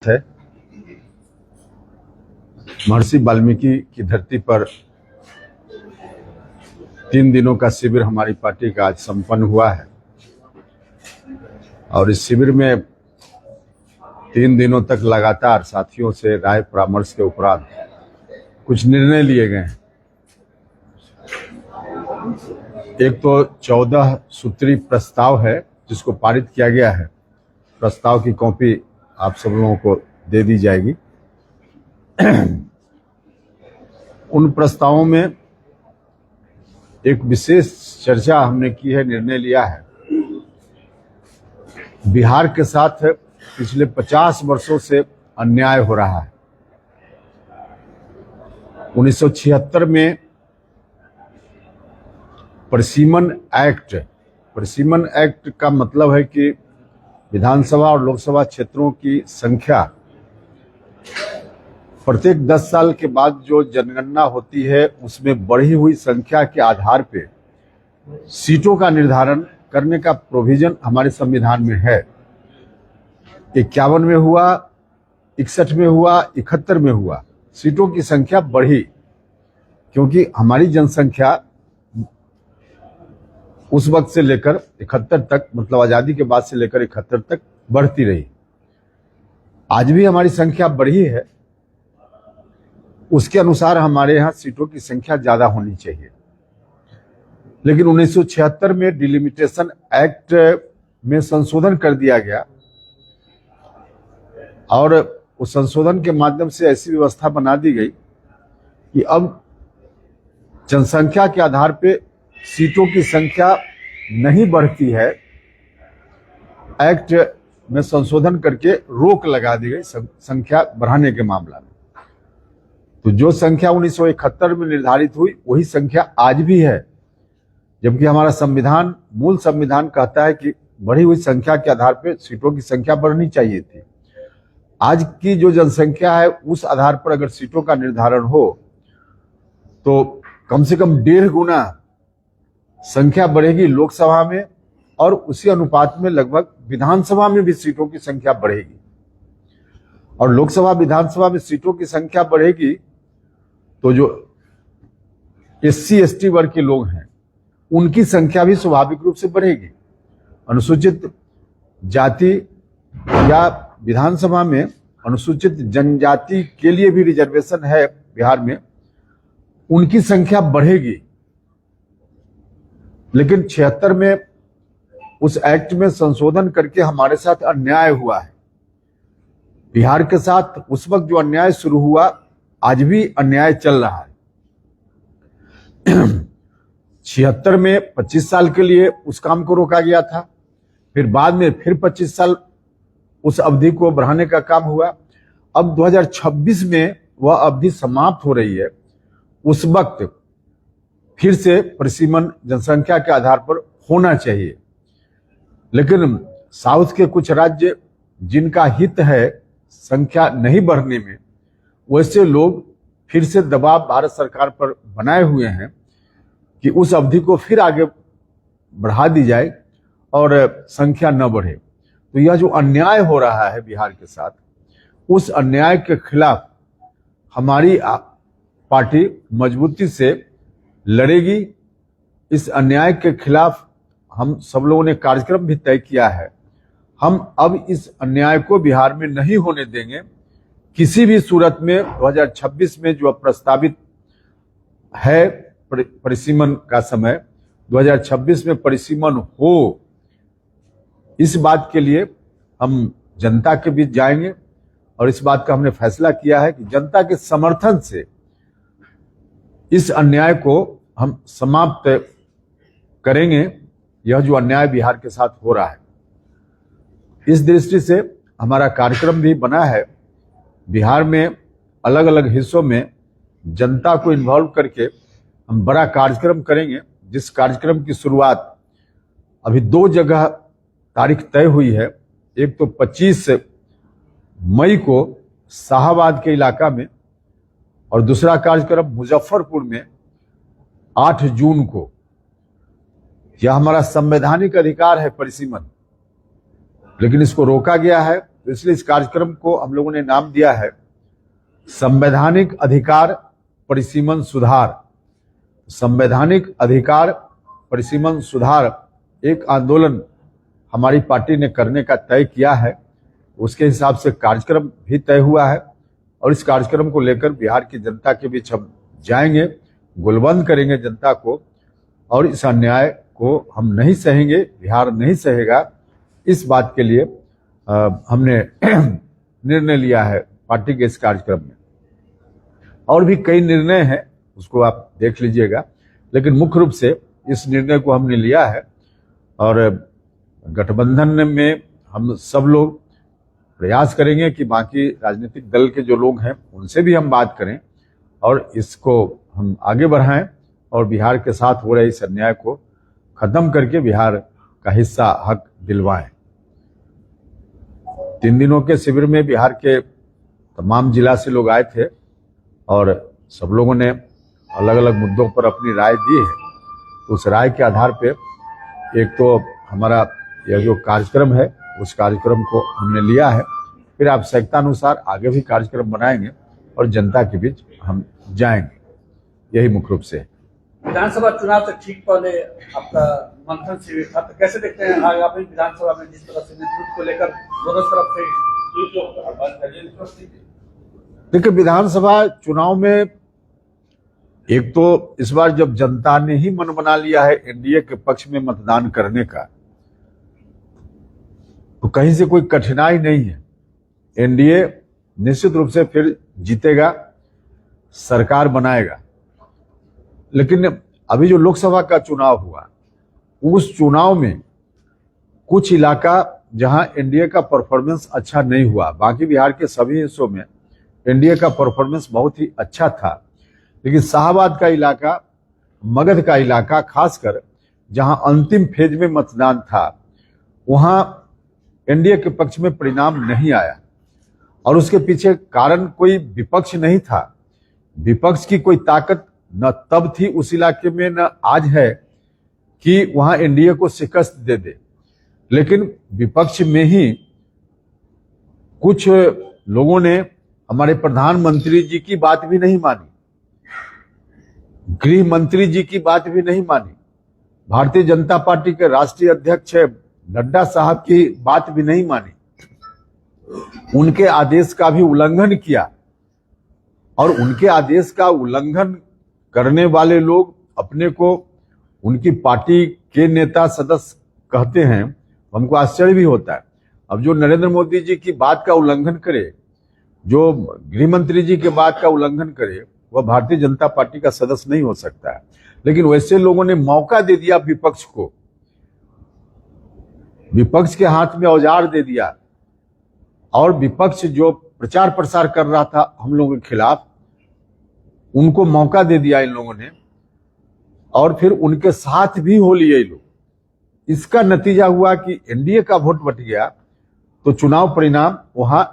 है। महर्षि वाल्मीकि की धरती पर 3 दिनों का शिविर हमारी पार्टी का आज संपन्न हुआ है और इस शिविर में 3 दिनों तक लगातार साथियों से राय परामर्श के उपरांत कुछ निर्णय लिए गए हैं। एक तो 14 सूत्री प्रस्ताव है जिसको पारित किया गया है। प्रस्ताव की कॉपी आप सब लोगों को दे दी जाएगी। उन प्रस्तावों में एक विशेष चर्चा हमने की है, निर्णय लिया है। बिहार के साथ पिछले 50 वर्षों से अन्याय हो रहा है। 1976 में परिसीमन एक्ट का मतलब है कि विधानसभा और लोकसभा क्षेत्रों की संख्या प्रत्येक 10 साल के बाद जो जनगणना होती है उसमें बढ़ी हुई संख्या के आधार पे सीटों का निर्धारण करने का प्रोविजन हमारे संविधान में है। 51 में हुआ, 61 में हुआ, 71 में हुआ, सीटों की संख्या बढ़ी क्योंकि हमारी जनसंख्या उस वक्त से लेकर 71 तक, मतलब आजादी के बाद से लेकर 71 तक बढ़ती रही। आज भी हमारी संख्या बढ़ी है, उसके अनुसार हमारे यहाँ सीटों की संख्या ज्यादा होनी चाहिए। लेकिन 1976 में डिलिमिटेशन एक्ट में संशोधन कर दिया गया और उस संशोधन के माध्यम से ऐसी व्यवस्था बना दी गई कि अब जनसंख्या के आधार पे सीटों की संख्या नहीं बढ़ती है। एक्ट में संशोधन करके रोक लगा दी गई संख्या बढ़ाने के मामला में। तो जो संख्या 1971 में निर्धारित हुई वही संख्या आज भी है, जबकि हमारा संविधान, मूल संविधान कहता है कि बढ़ी हुई संख्या के आधार पर सीटों की संख्या बढ़नी चाहिए थी। आज की जो जनसंख्या है उस आधार पर अगर सीटों का निर्धारण हो तो कम से कम 1.5 गुना संख्या बढ़ेगी लोकसभा में और उसी अनुपात में लगभग विधानसभा में भी सीटों की संख्या बढ़ेगी। और लोकसभा विधानसभा में सीटों की संख्या बढ़ेगी तो जो SC ST वर्ग के लोग हैं उनकी संख्या भी स्वाभाविक रूप से बढ़ेगी। अनुसूचित जाति या विधानसभा में अनुसूचित जनजाति के लिए भी रिजर्वेशन है बिहार में, उनकी संख्या बढ़ेगी। लेकिन 76 में उस एक्ट में संशोधन करके हमारे साथ अन्याय हुआ है। बिहार के साथ उस वक्त जो अन्याय शुरू हुआ, आज भी अन्याय चल रहा है। 76 में 25 साल के लिए उस काम को रोका गया था, फिर बाद में फिर 25 साल उस अवधि को बढ़ाने का काम हुआ। अब 2026 में वह अवधि समाप्त हो रही है। उस वक्त फिर से परिसीमन जनसंख्या के आधार पर होना चाहिए। लेकिन साउथ के कुछ राज्य जिनका हित है संख्या नहीं बढ़ने में, वैसे लोग फिर से दबाव भारत सरकार पर बनाए हुए हैं कि उस अवधि को फिर आगे बढ़ा दी जाए और संख्या न बढ़े। तो यह जो अन्याय हो रहा है बिहार के साथ, उस अन्याय के खिलाफ हमारी पार्टी मजबूती से लड़ेगी। इस अन्याय के खिलाफ हम सब लोगों ने कार्यक्रम भी तय किया है। हम अब इस अन्याय को बिहार में नहीं होने देंगे। किसी भी सूरत में 2026 में जो प्रस्तावित है परिसीमन का समय, 2026 में परिसीमन हो, इस बात के लिए हम जनता के बीच जाएंगे और इस बात का हमने फैसला किया है कि जनता के समर्थन से इस अन्याय को हम समाप्त करेंगे। यह जो अन्याय बिहार के साथ हो रहा है, इस दृष्टि से हमारा कार्यक्रम भी बना है। बिहार में अलग अलग हिस्सों में जनता को इन्वॉल्व करके हम बड़ा कार्यक्रम करेंगे, जिस कार्यक्रम की शुरुआत अभी 2 जगह तारीख तय हुई है। एक तो 25 मई को शाहबाद के इलाका में और दूसरा कार्यक्रम मुजफ्फरपुर में 8 जून को। यह हमारा संवैधानिक अधिकार है परिसीमन, लेकिन इसको रोका गया है तो इसलिए इस कार्यक्रम को हम लोगों ने नाम दिया है संवैधानिक अधिकार परिसीमन सुधार। संवैधानिक अधिकार परिसीमन सुधार एक आंदोलन हमारी पार्टी ने करने का तय किया है। उसके हिसाब से कार्यक्रम भी तय हुआ है और इस कार्यक्रम को लेकर बिहार की जनता के बीच हम जाएंगे, गुलबंद करेंगे जनता को, और इस अन्याय को हम नहीं सहेंगे, बिहार नहीं सहेगा। इस बात के लिए हमने निर्णय लिया है पार्टी के इस कार्यक्रम में। और भी कई निर्णय हैं, उसको आप देख लीजिएगा, लेकिन मुख्य रूप से इस निर्णय को हमने लिया है। और गठबंधन में हम सब लोग प्रयास करेंगे कि बाकी राजनीतिक दल के जो लोग हैं उनसे भी हम बात करें और इसको हम आगे बढ़ाएं और बिहार के साथ हो रहे इस अन्याय को खत्म करके बिहार का हिस्सा हक दिलवाएं। 3 दिनों के शिविर में बिहार के तमाम जिला से लोग आए थे और सब लोगों ने अलग अलग मुद्दों पर अपनी राय दी है। तो उस राय के आधार पे एक तो हमारा यह जो कार्यक्रम है उस कार्यक्रम को हमने लिया है, फिर आवश्यकता अनुसार आगे भी कार्यक्रम बनाएंगे और जनता के बीच हम जाएंगे। यही मुख्य रूप से है। विधानसभा चुनाव से ठीक पहले आपका मंथन शिविर था, तो कैसे देखते हैं आगामी विधानसभा में जिस तरह से नेतृत्व को लेकर दोनों तरफ से? देखिए, विधानसभा चुनाव में एक तो इस बार जब जनता ने ही मन बना लिया है एनडीए के पक्ष में मतदान करने का, तो कहीं से कोई कठिनाई नहीं है। एनडीए निश्चित रूप से फिर जीतेगा, सरकार बनाएगा। लेकिन अभी जो लोकसभा का चुनाव हुआ, उस चुनाव में कुछ इलाका जहां एनडीए का परफॉर्मेंस अच्छा नहीं हुआ, बाकी बिहार के सभी हिस्सों में एनडीए का परफॉर्मेंस बहुत ही अच्छा था, लेकिन शाहबाद का इलाका, मगध का इलाका खासकर जहां अंतिम फेज में मतदान था, वहां एनडीए के पक्ष में परिणाम नहीं आया। और उसके पीछे कारण कोई विपक्ष नहीं था, विपक्ष की कोई ताकत न तब थी उस इलाके में, न आज है कि वहां एनडीए को शिकस्त दे दे। लेकिन विपक्ष में ही कुछ लोगों ने हमारे प्रधानमंत्री जी की बात भी नहीं मानी, गृह मंत्री जी की बात भी नहीं मानी, भारतीय जनता पार्टी के राष्ट्रीय अध्यक्ष नड्डा साहब की बात भी नहीं मानी, उनके आदेश का भी उल्लंघन किया। और उनके आदेश का उल्लंघन करने वाले लोग अपने को उनकी पार्टी के नेता सदस्य कहते हैं, हमको आश्चर्य भी होता है। अब जो नरेंद्र मोदी जी की बात का उल्लंघन करे, जो गृह मंत्री जी के बात का उल्लंघन करे, वह भारतीय जनता पार्टी का सदस्य नहीं हो सकता है। लेकिन वैसे लोगों ने मौका दे दिया विपक्ष को, विपक्ष के हाथ में औजार दे दिया, और विपक्ष जो प्रचार प्रसार कर रहा था हम लोगों के खिलाफ, उनको मौका दे दिया इन लोगों ने, और फिर उनके साथ भी हो लिए लोग। इसका नतीजा हुआ कि एनडीए का वोट बट गया। तो चुनाव परिणाम वहां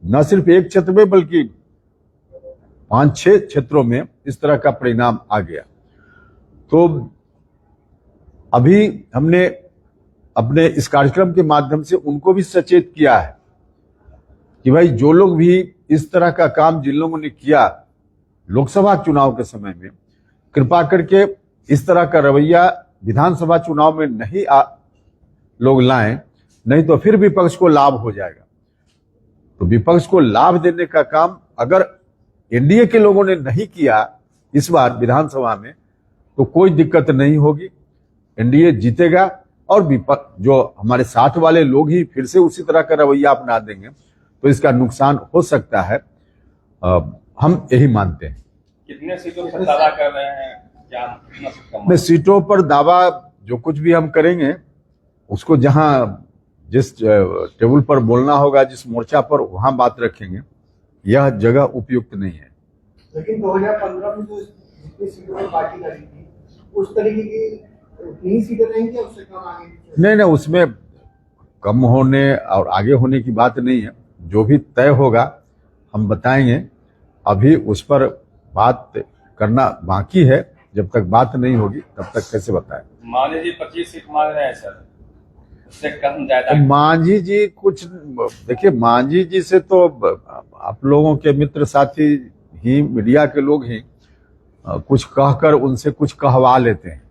न सिर्फ एक क्षेत्र में बल्कि 5-6 क्षेत्रों में इस तरह का परिणाम आ गया। तो अभी हमने अपने इस कार्यक्रम के माध्यम से उनको भी सचेत किया है कि भाई जो लोग भी इस तरह का काम जिन लोगों ने किया लोकसभा चुनाव के समय में, कृपा करके इस तरह का रवैया विधानसभा चुनाव में नहीं लोग लाएं, नहीं तो फिर विपक्ष को लाभ हो जाएगा। तो विपक्ष को लाभ देने का काम अगर एनडीए के लोगों ने नहीं किया इस बार विधानसभा में, तो कोई दिक्कत नहीं होगी, एनडीए जीतेगा। और विपक्ष जो हमारे साथ वाले लोग ही फिर से उसी तरह का रवैया अपना देंगे तो इसका नुकसान हो सकता है, हम यही मानते हैं। कितने सीटों पर दावा कर रहे हैं? क्या मैं सीटों पर दावा जो कुछ भी हम करेंगे उसको जहां जिस टेबल पर बोलना होगा, जिस मोर्चा पर, वहां बात रखेंगे। यह जगह उपयुक्त नहीं है। लेकिन 2015 में जो जितनी सीटों पर पार्टी लड़ी थी उस तरीके की उतनी सीटें नहीं थी, उससे कम आगे? नहीं, उसमें कम होने और आगे होने की बात नहीं है। जो भी तय होगा हम बताएंगे, अभी उस पर बात करना बाकी है। जब तक बात नहीं होगी तब तक कैसे बताएं? मान लीजिए 25 सीट मांग रहे हैं सर। उससे कम ज्यादा? मांझी जी कुछ, देखिए मांझी जी से तो आप लोगों के मित्र साथी ही, मीडिया के लोग ही कुछ कहकर उनसे कुछ कहवा लेते हैं,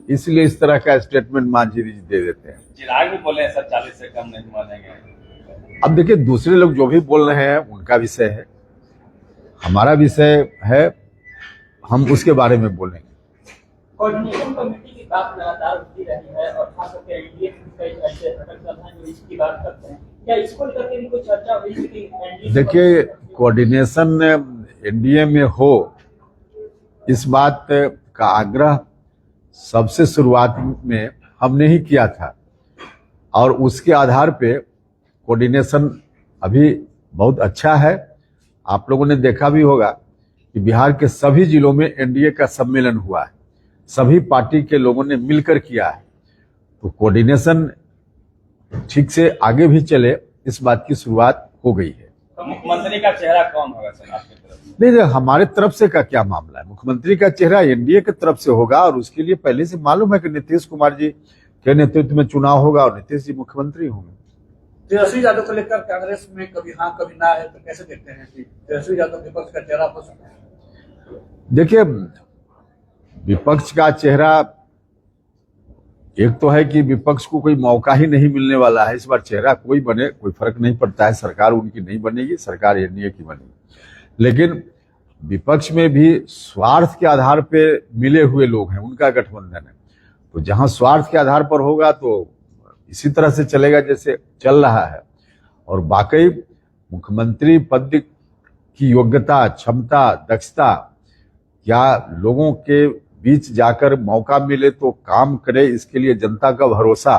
इसलिए इस तरह का स्टेटमेंट मांझी जी दे देते हैं। चिराग भी बोले हैं सर 40 से कम नहीं मानेंगे। अब देखिए दूसरे लोग जो भी बोल रहे हैं उनका विषय है, हमारा विषय है, हम उसके बारे में बोलेंगे। कोऑर्डिनेशन कमेटी की बात लगातार होती रही है और खास करके एनडीए की कई ऐसे घटक सदस्य जो इसकी बात करते हैं, क्या इसको लेकर के भी कोई चर्चा हुई थी कि एनडीए? देखिए कोऑर्डिनेशन एनडीए में हो, इस बात का आग्रह सबसे शुरुआत में हमने ही किया था और उसके आधार पे कोऑर्डिनेशन अभी बहुत अच्छा है। आप लोगों ने देखा भी होगा कि बिहार के सभी जिलों में एनडीए का सम्मेलन हुआ है, सभी पार्टी के लोगों ने मिलकर किया है, तो कोऑर्डिनेशन ठीक से आगे भी चले, इस बात की शुरुआत हो गई है। तो मुख्यमंत्री का चेहरा कौन होगा सर आपकी तरफ? नहीं, हमारे तरफ से का क्या मामला है, मुख्यमंत्री का चेहरा एनडीए की तरफ से होगा और उसके लिए पहले से मालूम है कि नीतीश कुमार जी के नेतृत्व में चुनाव होगा और नीतीश जी मुख्यमंत्री होंगे। तेजस्वी यादव को लेकर कांग्रेस में कभी हाँ कभी ना है, तो कैसे देखते हैं कि तेजस्वी यादव विपक्ष का चेहरा हो सकता है? देखिए विपक्ष का चेहरा, एक तो है कि विपक्ष को कोई मौका ही नहीं मिलने वाला है, इस बार चेहरा कोई बने कोई फर्क नहीं पड़ता है, सरकार उनकी नहीं बनेगी, सरकार एनडीए की बनेगी। लेकिन विपक्ष में भी स्वार्थ के आधार पे मिले हुए लोग हैं, उनका गठबंधन है, तो जहां स्वार्थ के आधार पर होगा तो इसी तरह से चलेगा जैसे चल रहा है। और वाकई मुख्यमंत्री पद की योग्यता, क्षमता, दक्षता, क्या लोगों के बीच जाकर मौका मिले तो काम करे, इसके लिए जनता का भरोसा,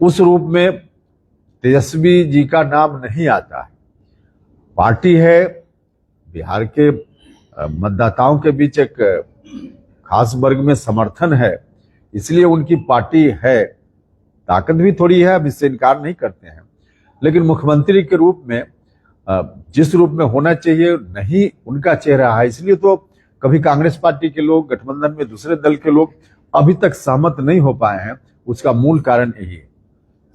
उस रूप में तेजस्वी जी का नाम नहीं आता है। पार्टी है, बिहार के मतदाताओं के बीच एक खास वर्ग में समर्थन है, इसलिए उनकी पार्टी है, ताकत भी थोड़ी है, अब इससे इनकार नहीं करते हैं, लेकिन मुख्यमंत्री के रूप में जिस रूप में होना चाहिए नहीं उनका चेहरा है, इसलिए तो कभी कांग्रेस पार्टी के लोग, गठबंधन में दूसरे दल के लोग अभी तक सहमत नहीं हो पाए हैं, उसका मूल कारण यही है।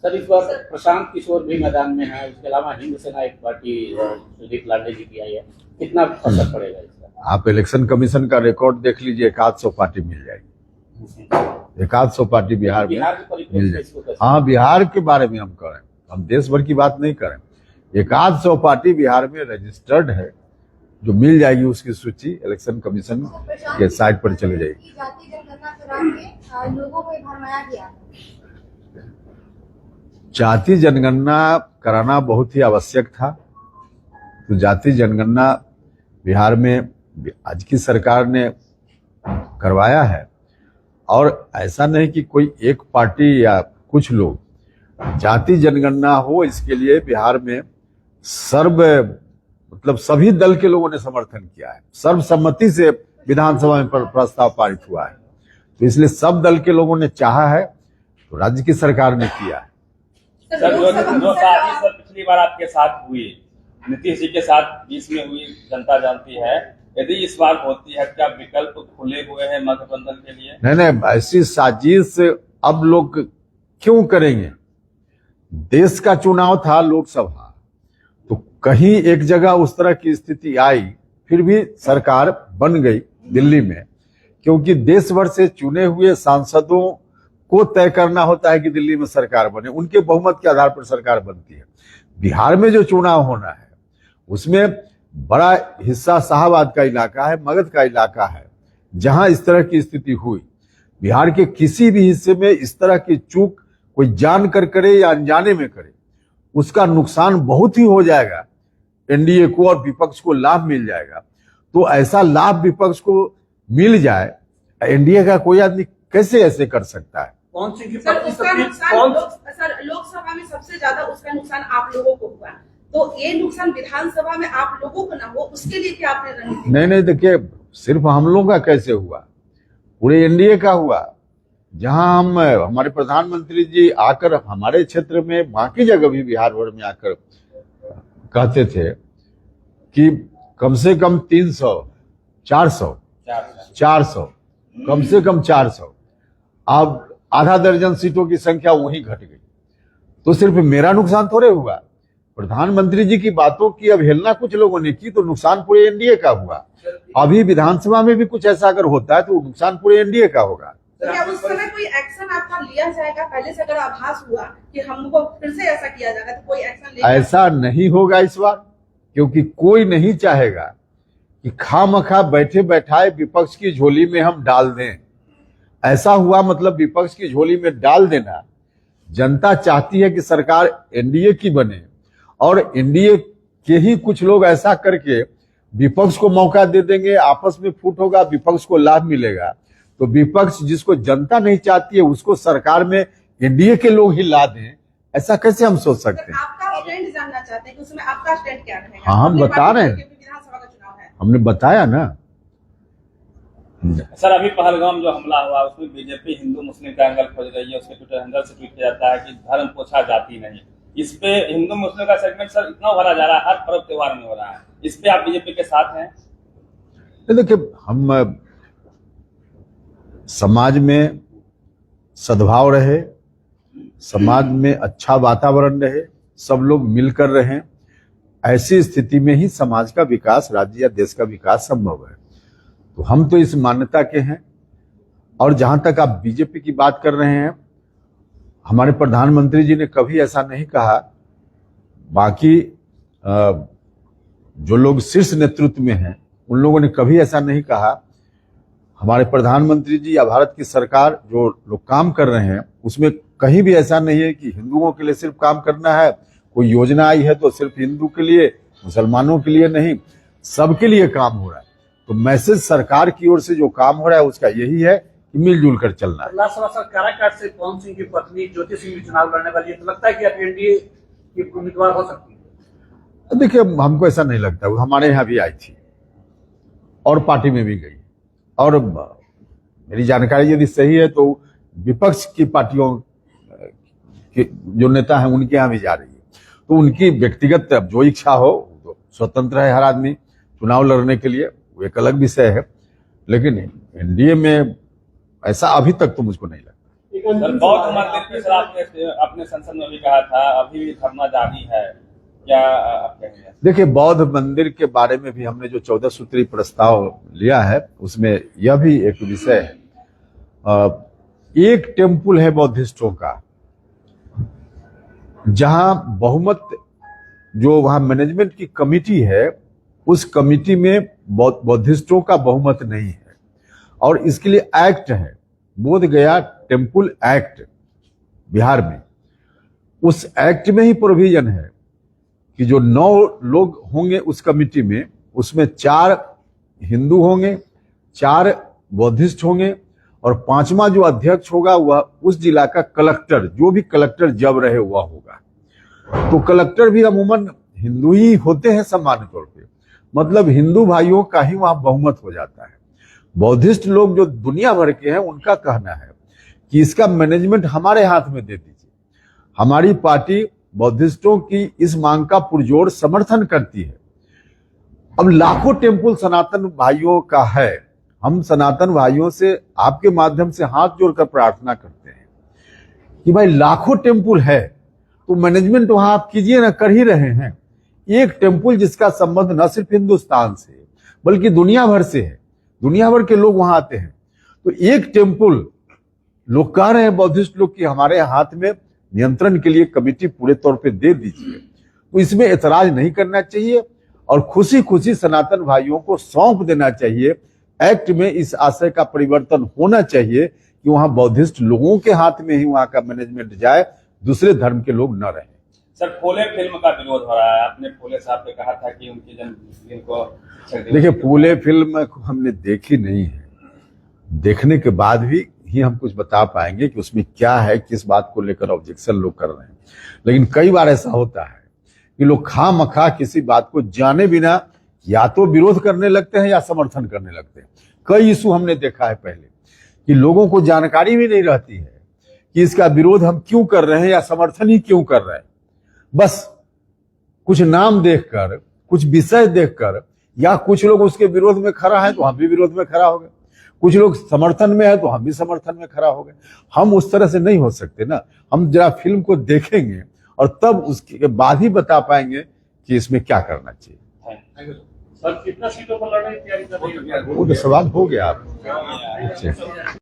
सर इस बार प्रशांत किशोर भी मैदान में है, उसके अलावा हिंद सेना एक पार्टी सुदीप लाडे जी की आई है, कितना असर पड़ेगा इसका? आप इलेक्शन कमीशन का रिकॉर्ड देख लीजिए, 100 पार्टी मिल जाएगी, 100 पार्टी बिहार में मिल जाएगी। हाँ, बिहार के बारे में हम करें, हम देश भर की बात नहीं करें, 100 पार्टी बिहार में रजिस्टर्ड है, जो मिल जाएगी उसकी सूची इलेक्शन कमीशन के साइट पर चली जाएगी। जाति जनगणना करा के लोगों को भरमाया गया। जाति जनगणना कराना बहुत ही आवश्यक था, तो जाति जनगणना बिहार में आज की सरकार ने करवाया है, और ऐसा नहीं कि कोई एक पार्टी या कुछ लोग, जाति जनगणना हो इसके लिए बिहार में मतलब सभी दल के लोगों ने समर्थन किया है, सर्वसम्मति से विधानसभा में प्रस्ताव पारित हुआ है, तो इसलिए सब दल के लोगों ने चाहा है, तो राज्य की सरकार ने किया है। सर जो साजिश सर पिछली बार आपके साथ हुई, नीतीश जी के साथ बीच में हुई, जनता जानती है, यदि इस बार होती है क्या विकल्प खुले हुए हैं महागठबंधन के लिए? नहीं, ऐसी साजिश अब लोग क्यों करेंगे? देश का चुनाव था, लोकसभा, तो कहीं एक जगह उस तरह की स्थिति आई, फिर भी सरकार बन गई दिल्ली में, क्योंकि देश भर से चुने हुए सांसदों को तय करना होता है कि दिल्ली में सरकार बने, उनके बहुमत के आधार पर सरकार बनती है। बिहार में जो चुनाव होना है उसमें बड़ा हिस्सा शाहबाद का इलाका है, मगध का इलाका है, जहां इस तरह की स्थिति हुई। बिहार के किसी भी हिस्से में इस तरह की चूक कोई जानकर करे या अनजाने में करे, उसका नुकसान बहुत ही हो जाएगा, एनडीए को और विपक्ष को लाभ मिल जाएगा। तो ऐसा लाभ विपक्ष को मिल जाए, एनडीए का कोई आदमी कैसे ऐसे कर सकता है? कौन सी की सर उसका नुकसान लोकसभा में सबसे ज्यादा उसका नुकसान आप लोगों को हुआ, तो ये नुकसान विधानसभा में आप लोगों को ना हो, उसके लिए क्या आपने रणनीति? नहीं, देखिए सिर्फ हम लोगों का कैसे हुआ, पूरे एनडीए का हुआ। जहां हमारे प्रधानमंत्री जी आकर हमारे क्षेत्र में, बाकी जगह भी बिहार भर में आकर कहते थे कि कम से कम 300, 400 कम से कम 400। अब आधा दर्जन सीटों की संख्या वहीं घट गई। तो सिर्फ मेरा नुकसान थोड़े हुआ, प्रधानमंत्री जी की बातों की अवहेलना कुछ लोगों ने की तो नुकसान पूरे एनडीए का हुआ। अभी विधानसभा में भी कुछ ऐसा अगर होता है तो नुकसान पूरे एनडीए का होगा। तो क्या उस समय कोई एक्शन आपका लिया जाएगा? पहले से अगर आभास हुआ कि हमको फिर से ऐसा किया जाएगा तो कोई एक्शन लेगा? ऐसा नहीं होगा इस बार, क्योंकि कोई नहीं चाहेगा कि खामखा बैठे बैठाए विपक्ष की झोली में हम डाल दें। ऐसा हुआ मतलब विपक्ष की झोली में डाल देना। जनता चाहती है कि सरकार एनडीए की बने और एनडीए के ही कुछ लोग ऐसा करके विपक्ष को मौका दे देंगे, आपस में फूट होगा, विपक्ष को लाभ मिलेगा। तो विपक्ष जिसको जनता नहीं चाहती है उसको सरकार में एनडीए के लोग ही ला दें, ऐसा कैसे हम सोच सकते हैं? आपका स्टैंड जानना चाहते हैं कि उसमें आपका स्टैंड क्या रहेगा? हाँ, हम अपनी बता पार्टी रहे हैं। क्योंकि विधानसभा का चुनाव है। हमने बताया ना। सर अभी पहलगाम जो हमला हुआ उसमें बीजेपी हिंदू मुस्लिम का एंगल खोज रही है, उसके ट्विटर हैंडल से ट्वीट किया जाता है कि धर्म पोछा जाती नहीं। इस पे हिंदू मुस्लिम का सेगमेंट सर इतना भरा जा रहा है, हर पर्व त्योहार में हो रहा है, इस पे आप बीजेपी के साथ हैं? देखिए, हम समाज में सद्भाव रहे, समाज में अच्छा वातावरण रहे, सब लोग मिलकर रहें, ऐसी स्थिति में ही समाज का विकास, राज्य या देश का विकास संभव है। तो हम तो इस मान्यता के हैं। और जहां तक आप बीजेपी की बात कर रहे हैं, हमारे प्रधानमंत्री जी ने कभी ऐसा नहीं कहा। बाकी जो लोग शीर्ष नेतृत्व में हैं उन लोगों ने कभी ऐसा नहीं कहा। हमारे प्रधानमंत्री जी या भारत की सरकार जो लोग काम कर रहे हैं उसमें कहीं भी ऐसा नहीं है कि हिंदुओं के लिए सिर्फ काम करना है, कोई योजना आई है तो सिर्फ हिंदू के लिए, मुसलमानों के लिए नहीं, सबके लिए काम हो रहा है। तो मैसेज सरकार की ओर से जो काम हो रहा है उसका यही है कि मिलजुल कर चलना है। लास्ट सर, काराकाट से पवन सिंह की पत्नी ज्योति सिंह भी चुनाव लड़ने वाली है, तो लगता है कि आप एनडीए की उम्मीदवार हो सकती है? देखिए, हमको ऐसा नहीं लगता। वो हमारे यहाँ भी आई थी और पार्टी में भी गई, और मेरी जानकारी यदि सही है तो विपक्ष की पार्टियों के जो नेता हैं उनके यहाँ भी जा रही है। तो उनकी व्यक्तिगत जो इच्छा हो, तो स्वतंत्र है हर आदमी चुनाव लड़ने के लिए, वो एक अलग विषय है। लेकिन एनडीए में ऐसा अभी तक तो मुझको नहीं लगता। सर बौद्ध मंदिर पे सर आपने अपने संसद में भी कहा था अभी भी धरना जारी है, क्या आप कहेंगे? देखिए, बौद्ध मंदिर के बारे में भी हमने जो 14 सूत्री प्रस्ताव लिया है उसमें यह भी एक विषय है। एक टेम्पल है बौद्धिस्टों का, जहां बहुमत जो वहां मैनेजमेंट की कमिटी है उस कमिटी में बौद्धिस्टों का बहुमत नहीं है, और इसके लिए एक्ट है, बोध गया टेम्पल एक्ट बिहार में। उस एक्ट में ही प्रोविजन है कि जो 9 लोग होंगे उस कमिटी में, उसमें 4 हिंदू होंगे, 4 बौद्धिस्ट होंगे, और 5वां जो अध्यक्ष होगा वह उस जिला का कलेक्टर, जो भी कलेक्टर जब रहे वह होगा। तो कलेक्टर भी अमूमन हिंदू ही होते हैं सामान्य तौर पे, मतलब हिंदू भाइयों का ही वहां बहुमत हो जाता है। बौद्धिस्ट लोग जो दुनिया भर के हैं उनका कहना है कि इसका मैनेजमेंट हमारे हाथ में दे दीजिए। हमारी पार्टी बौद्धिस्टों की इस मांग का पुरजोर समर्थन करती है। अब लाखों टेम्पल सनातन भाइयों का है, हम सनातन भाइयों से आपके माध्यम से हाथ जोड़कर प्रार्थना करते हैं कि भाई लाखों टेम्पल है तो मैनेजमेंट वहां आप कीजिए ना, कर ही रहे हैं। एक टेम्पल जिसका संबंध न सिर्फ हिंदुस्तान से बल्कि दुनिया भर से है, दुनिया भर के लोग वहां आते हैं। तो एक टेम्पल लोग कह रहे हैं बौद्धिस्ट लोग कि हमारे हाथ में नियंत्रण के लिए कमेटी पूरे तौर पे दे दीजिए, तो इसमें ऐतराज नहीं करना चाहिए और खुशी खुशी सनातन भाइयों को सौंप देना चाहिए। एक्ट में इस आशय का परिवर्तन होना चाहिए कि वहां बौद्धिस्ट लोगों के हाथ में ही वहां का मैनेजमेंट जाए, दूसरे धर्म के लोग न रहें। सर फूले फिल्म का विरोध हो रहा है, आपने फूले साहब ने कहा था कि उनकी जन्मदिन को। देखिए, फूले फिल्म हमने देखी नहीं है, देखने के बाद भी ही हम कुछ बता पाएंगे कि उसमें क्या है, किस बात को लेकर ऑब्जेक्शन लोग कर रहे हैं। लेकिन कई बार ऐसा होता है कि लोग खामखा किसी बात को जाने बिना या तो विरोध करने लगते हैं या समर्थन करने लगते हैं। कई इशू हमने देखा है पहले कि लोगों को जानकारी भी नहीं रहती है कि इसका विरोध हम क्यों कर रहे हैं या समर्थन ही क्यों कर रहे हैं। बस कुछ नाम देखकर, कुछ विषय देखकर, या कुछ लोग उसके विरोध में खड़ा है तो हम भी विरोध में खड़ा हो गए। कुछ लोग समर्थन में है तो हम भी समर्थन में खड़ा हो गए। हम उस तरह से नहीं हो सकते ना, हम जरा फिल्म को देखेंगे और तब उसके बाद ही बता पाएंगे कि इसमें क्या करना चाहिए। सर कितना सीटों पर लड़ने की तैयारी कर रही है? वो तो सवाल हो गया आप।